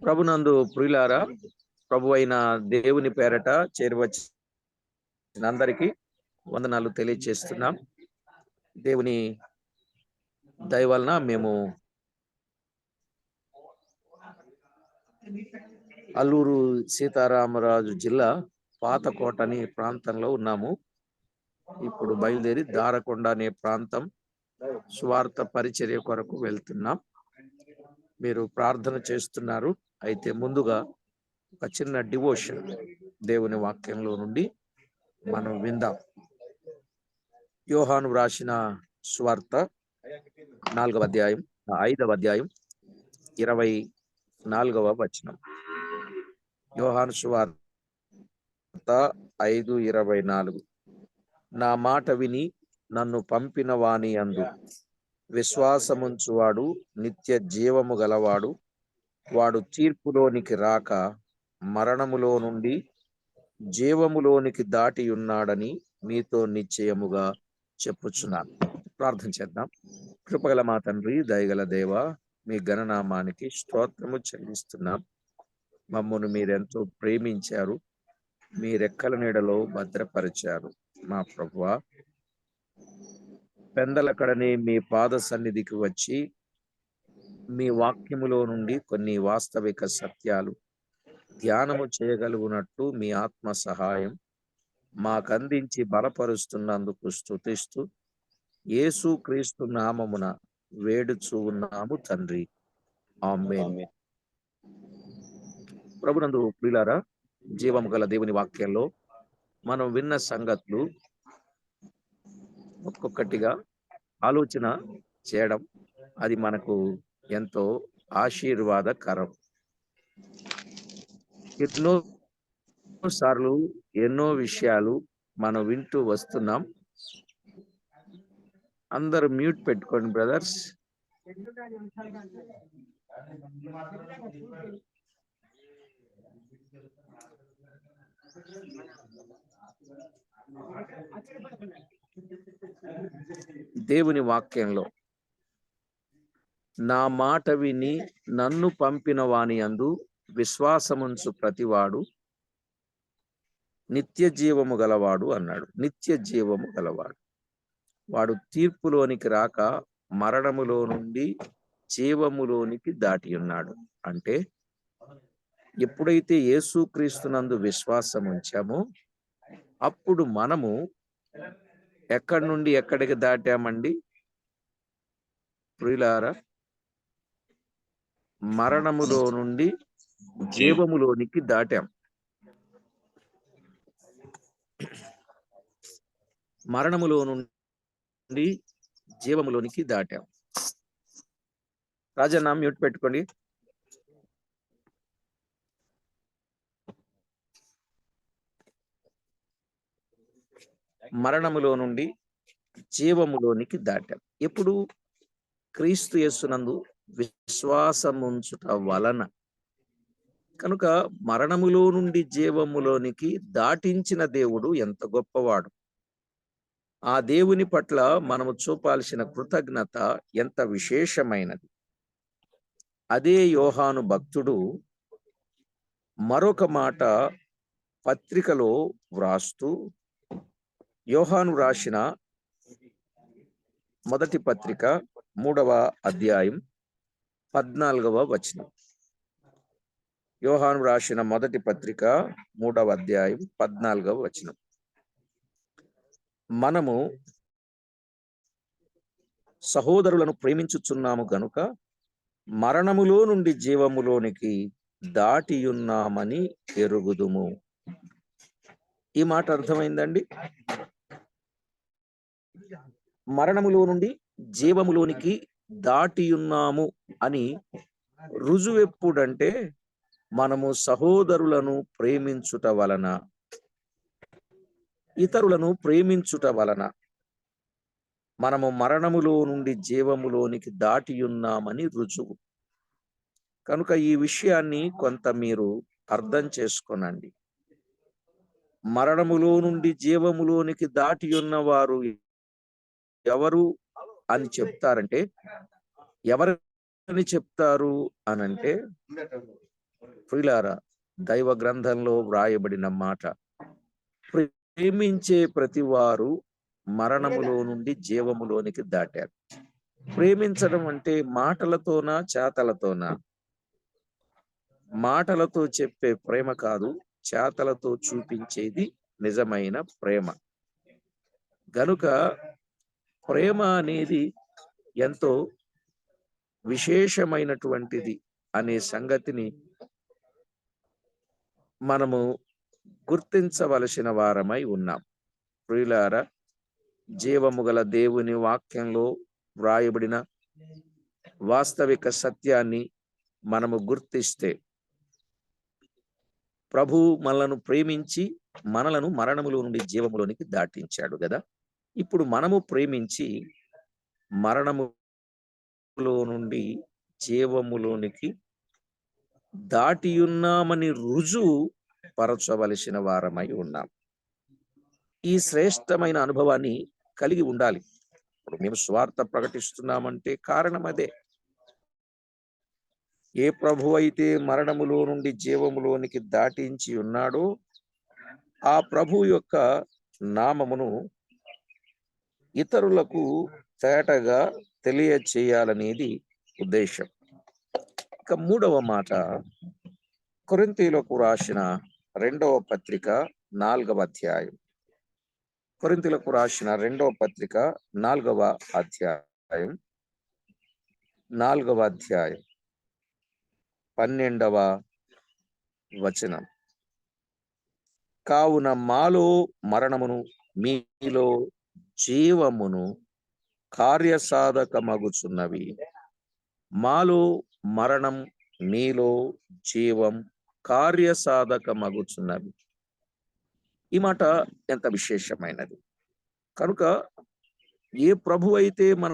ప్రభునందు ప్రియులారా, ప్రభు అయిన దేవుని పేరట చేరువచ్చిన అందరికీ వందనాలు తెలియజేస్తున్నాం. దేవుని దయ వలన మేము అల్లూరు సీతారామరాజు జిల్లా పాతకోట అనే ప్రాంతంలో ఉన్నాము. ఇప్పుడు బయలుదేరి దారకొండ అనే ప్రాంతం స్వార్థ పరిచర్య కొరకు వెళ్తున్నాం. మీరు ప్రార్థన చేస్తున్నారు. అయితే ముందుగా ఒక చిన్న డివోషన్ దేవుని వాక్యంలో నుండి మనం విందాం. యోహాను రాసిన స్వార్థ 5వ అధ్యాయం 24వ వచనం. యోహాను స్వార్థ 5:24. నా మాట విని నన్ను పంపిన వాని యందు విశ్వాసముంచువాడు నిత్య జీవము గలవాడు, వాడు తీర్పులోనికి రాక మరణములో నుండి జీవములోనికి దాటి ఉన్నాడని మీతో నిశ్చయముగా చెప్పుచున్నాను. ప్రార్థన చేద్దాం. కృపగల మా తండ్రి, దయగల దేవ, మీ ఘననామానికి స్తోత్రము చెల్లిస్తున్నాం. మమ్మను మీరెంతో ప్రేమించారు, మీ రెక్కల నీడలో భద్రపరిచారు. మా ప్రభువా, పెందలకడనే మీ పాద సన్నిధికి వచ్చి మీ వాక్యములో నుండి కొన్ని వాస్తవిక సత్యాలు ధ్యానము చేయగలుగునట్టు మీ ఆత్మ సహాయం మాకందించి బలపరుస్తున్నందుకు స్తుతిస్తూ యేసు క్రీస్తు నామమున వేడుచూ ఉన్నాము తండ్రి, ఆమేన్. ప్రభునందు ప్రియులారా, జీవము గల దేవుని వాక్యంలో మనం విన్న సంగతులు ఒక్కొక్కటిగా ఆలోచన చేయడం, అది మనకు ఎంతో ఆశీర్వాదకరం. ఎన్నో సార్లు ఎన్నో విషయాలు మనం వింటూ వస్తున్నాం. అందరూ మ్యూట్ పెట్టుకోండి బ్రదర్స్. దేవుని వాక్యంలో నా మాట విని నన్ను పంపిన వాని యందు విశ్వాసముంచు ప్రతివాడు నిత్య జీవము గలవాడు అన్నాడు. నిత్య జీవము గలవాడు, వాడు తీర్పులోనికి రాక మరణములో నుండి జీవములోనికి దాటి ఉన్నాడు. అంటే ఎప్పుడైతే యేసుక్రీస్తునందు విశ్వాసం ఉంచామో అప్పుడు మనము ఎక్కడి నుండి ఎక్కడికి దాటామండి ప్రియులారా? మరణములో నుండి జీవములోనికి దాటాం. మరణములో నుండి జీవములోనికి దాటాం. రాజన్న మ్యూట్ పెట్టుకోండి. మరణములో నుండి జీవములోనికి దాటాం. ఎప్పుడు? క్రీస్తు యేసునందు విశ్వాసముంచుట వలన. కనుక మరణములో నుండి జీవములోనికి దాటించిన దేవుడు ఎంత గొప్పవాడు. ఆ దేవుని పట్ల మనము చూపాల్సిన కృతజ్ఞత ఎంత విశేషమైనది. అదే యోహాను భక్తుడు మరొక మాట పత్రికలో వ్రాస్తూ, యోహాను రాసిన మొదటి పత్రిక 3వ అధ్యాయం 14వ వచనం. యోహాను రాసిన మొదటి పత్రిక 3వ అధ్యాయం 14వ వచనం. మనము సహోదరులను ప్రేమించుచున్నాము గనుక మరణములో నుండి జీవములోనికి దాటియున్నామని ఎరుగుదుము. ఈ మాట అర్థమైందండి? మరణములో నుండి జీవములోనికి దాటియున్నాము అని రుజువెప్పుడంటే మనము సహోదరులను ప్రేమించుట వలన, ఇతరులను ప్రేమించుట వలన మనము మరణములో నుండి జీవములోనికి దాటియున్నామని రుజువు. కనుక ఈ విషయాన్ని కొంత మీరు అర్థం చేసుకోనండి. మరణములో నుండి జీవములోనికి దాటి ఉన్నవారు ఎవరు అని చెప్తారంటే, ఎవరని చెప్తారు అనంటే, ప్రియులారా, దైవ గ్రంథంలో వ్రాయబడిన మాట, ప్రేమించే ప్రతి వారు మరణములో నుండి జీవములోనికి దాటారు. ప్రేమించడం అంటే మాటలతోనా చేతలతోనా? మాటలతో చెప్పే ప్రేమ కాదు, చేతలతో చూపించేది నిజమైన ప్రేమ. గనుక ప్రేమ అనేది ఎంతో విశేషమైనటువంటిది అనే సంగతిని మనము గుర్తించవలసిన వారమై ఉన్నాం. ప్రియులారా, జీవము గల దేవుని వాక్యంలో వ్రాయబడిన వాస్తవిక సత్యాన్ని మనము గుర్తిస్తే, ప్రభు మనలను ప్రేమించి మనలను మరణములో నుండి జీవములోనికి దాటించాడు కదా. ఇప్పుడు మనము ప్రేమించి మరణములో నుండి జీవములోనికి దాటియున్నామని రుజువు పరచవలసిన వారమై ఉన్నాం. ఈ శ్రేష్టమైన అనుభవాన్ని కలిగి ఉండాలి. ఇప్పుడు మేము స్వార్థ ప్రకటిస్తున్నామంటే కారణం అదే. ఏ ప్రభు అయితే మరణములో నుండి జీవములోనికి దాటించి ఉన్నాడో ఆ ప్రభు యొక్క నామమును ఇతరులకు తేటగా తెలియచేయాలనేది ఉద్దేశం. ఇక మూడవ మాట, కొరింథీయులకు రాసిన 2వ పత్రిక 4వ అధ్యాయం. కొరింథీయులకు రాసిన 2వ పత్రిక 4వ అధ్యాయం 12వ వచనం. కావున మాలో మరణమును మీలో జీవమును కార్యసాధకమగుచున్నవి. మాలో మరణం మీలో జీవం కార్యసాధకమగుచున్నవి. ఈ మాట ఎంత విశేషమైనది. కనుక ఏ ప్రభు అయితే మన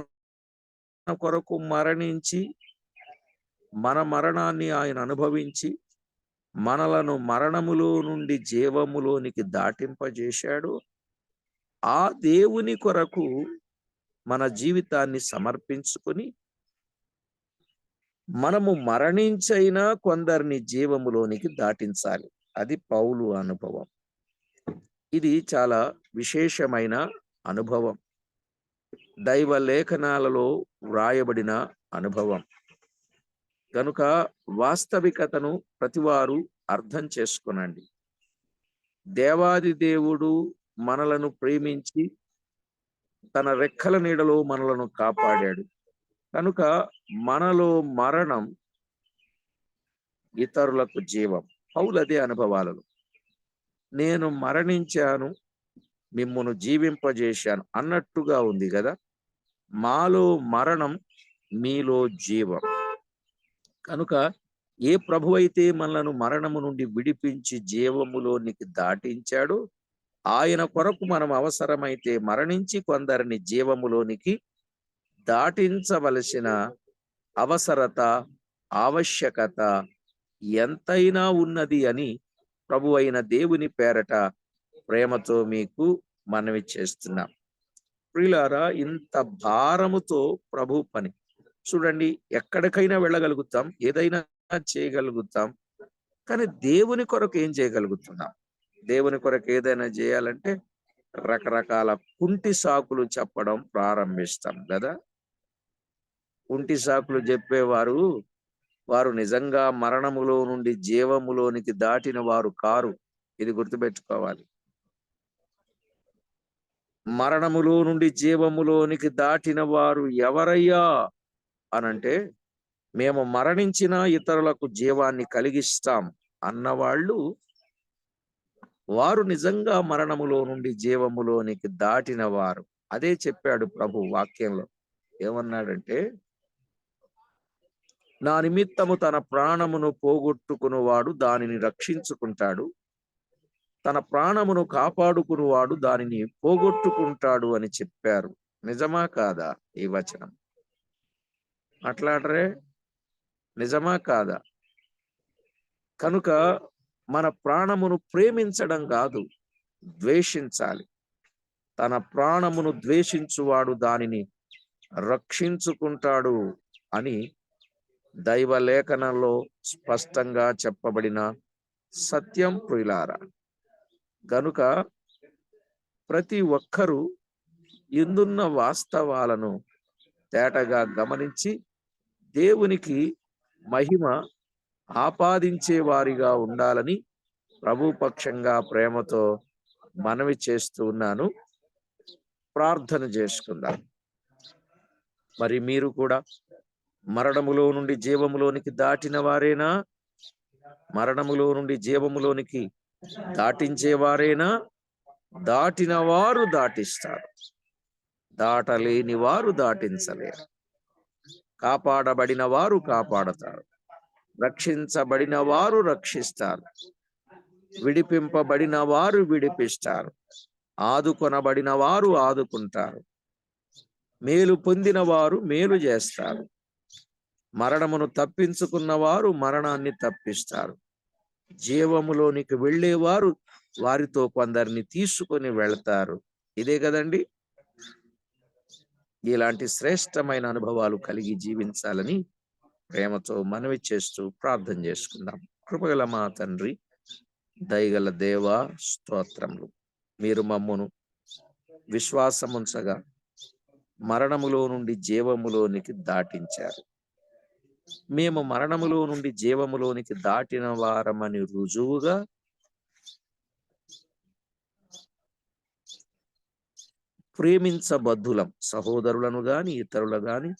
కొరకు మరణించి మన మరణాన్ని ఆయన అనుభవించి మనలను మరణములో నుండి జీవములోనికి దాటింపజేశాడు, ఆ దేవుని కొరకు మన జీవితాన్ని సమర్పించుకొని మనము మరణించైనా కొందరిని జీవములోనికి దాటించాలి. అది పౌలు అనుభవం. ఇది చాలా విశేషమైన అనుభవం, దైవ లేఖనాలలో వ్రాయబడిన అనుభవం. కనుక వాస్తవికతను ప్రతివారు అర్థం చేసుకునండి. దేవాది దేవుడు మనలను ప్రేమించి తన రెక్కల నీడలో మనలను కాపాడాడు. కనుక మనలో మరణం ఇతరులకు జీవం. పౌలు అదే అనుభవాలలో, నేను మరణించాను మిమ్మును జీవింపజేశాను అన్నట్టుగా ఉంది కదా. మాలో మరణం మీలో జీవం. కనుక ఏ ప్రభు అయితే మనలను మరణము నుండి విడిపించి జీవములోనికి దాటించాడో ఆయన కొరకు మనం అవసరమైతే మరణించి కొందరిని జీవములోనికి దాటించవలసిన అవసరత, ఆవశ్యకత ఎంతైనా ఉన్నది అని ప్రభు అయిన దేవుని పేరట ప్రేమతో మీకు మనవి చేస్తున్నాం. ప్రియులారా, ఇంత భారముతో ప్రభు పని చూడండి. ఎక్కడికైనా వెళ్ళగలుగుతాం, ఏదైనా చేయగలుగుతాం, కానీ దేవుని కొరకు ఏం చేయగలుగుతున్నాం? దేవుని కొరకు ఏదైనా చేయాలంటే రకరకాల కుంటి సాకులు చెప్పడం ప్రారంభిస్తాం కదా. కుంటి సాకులు చెప్పేవారు వారు నిజంగా మరణములో నుండి జీవములోనికి దాటిన వారు కారు. ఇది గుర్తుపెట్టుకోవాలి. మరణములో నుండి జీవములోనికి దాటిన వారు ఎవరయ్యా అనంటే, మేము మరణించిన ఇతరులకు జీవాన్ని కలిగిస్తాం అన్నవాళ్ళు, వారు నిజంగా మరణములో నుండి జీవములోనికి దాటిన వారు. అదే చెప్పాడు ప్రభు వాక్యంలో. ఏమన్నాడంటే, నా నిమిత్తము తన ప్రాణమును పోగొట్టుకునివాడు దానిని రక్షించుకుంటాడు, తన ప్రాణమును కాపాడుకునివాడు దానిని పోగొట్టుకుంటాడు అని చెప్పారు. నిజమా కాదా ఈ వచనం? మాట్లాడరే, నిజమా కాదా? కనుక మన ప్రాణమును ప్రేమించడం కాదు, ద్వేషించాలి. తన ప్రాణమును ద్వేషించువాడు దానిని రక్షించుకుంటాడు అని దైవ లేఖనంలో స్పష్టంగా చెప్పబడిన సత్యం ప్రియులారా. గనుక ప్రతి ఒక్కరూ ఇందున్న వాస్తవాలను తేటగా గమనించి దేవునికి మహిమ ఆపాదించే వారిగా ఉండాలని ప్రభుపక్షంగా ప్రేమతో మనవి చేస్తూ ఉన్నాను. ప్రార్థన చేసుకుందాం. మరి మీరు కూడా మరణములో నుండి జీవములోనికి దాటిన వారేనా? మరణములో నుండి జీవములోనికి దాటించేవారేనా? దాటిన వారు దాటిస్తారు, దాటలేని వారు దాటించలేరు. కాపాడబడిన వారు కాపాడతారు, రక్షించబడిన వారు రక్షిస్తారు, విడిపింపబడిన వారు విడిపిస్తారు, ఆదుకొనబడిన వారు ఆదుకుంటారు, మేలు పొందిన వారు మేలు చేస్తారు, మరణమును తప్పించుకున్న వారు మరణాన్ని తప్పిస్తారు, జీవములోనికి వెళ్ళేవారు వారితో కొందరిని తీసుకొని వెళ్తారు. ఇదే కదండి. ఇలాంటి శ్రేష్టమైన అనుభవాలు కలిగి జీవించాలని ప్రేమతో మనవి చేస్తూ ప్రార్థన చేసుకుందాం. కృపగల మా తండ్రి, దయగల దేవా, స్తోత్రములు. మీరు మమ్మును విశ్వాసముంచగా మరణములో నుండి జీవములోనికి దాటించారు. మేము మరణములో నుండి జీవములోనికి దాటిన వారమని రుజువుగా ప్రేమించబద్ధులం, సహోదరులను గాని ఇతరులు గాని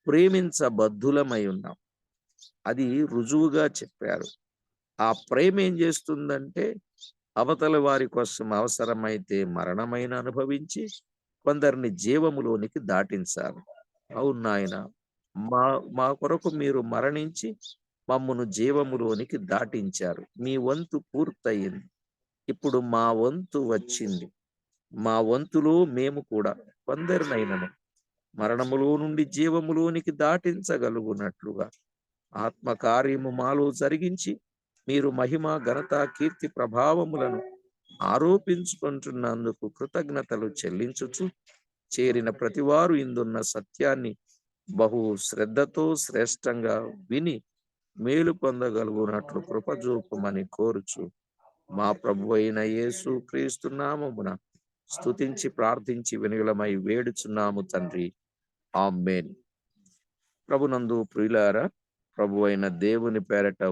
ప్రేమించబద్ధులమై ఉన్నాం. అది రుజువుగా చెప్పారు. ఆ ప్రేమ ఏం చేస్తుందంటే అవతల వారి కోసం అవసరమైతే మరణమైన అనుభవించి కొందరిని జీవములోనికి దాటించాలి. అవును నాయన, మా మా కొరకు మీరు మరణించి మమ్మును జీవములోనికి దాటించారు. మీ వంతు పూర్తయింది. ఇప్పుడు మా వంతు వచ్చింది. మా వంతులో మేము కూడా కొందరినైనను మరణములో నుండి జీవములోనికి దాటించగలుగునట్లుగా ఆత్మకార్యము మాలో జరిగించి మీరు మహిమ, ఘనత, కీర్తి, ప్రభావములను ఆరోపించుకుంటున్నందుకు కృతజ్ఞతలు చెల్లించుచు చేరిన ప్రతివారు ఇందున్న సత్యాన్ని బహు శ్రద్ధతో శ్రేష్టంగా విని మేలు పొందగలుగునట్లు కృపజూపమని కోరుచు మా ప్రభు అయిన యేసు క్రీస్తు నామమున స్తుతించి ప్రార్థించి వినుగులమై వేడుచున్నాము తండ్రి. ఆమేన్. ప్రభునందు ప్రియులారా, ప్రభు అయిన దేవుని పేరట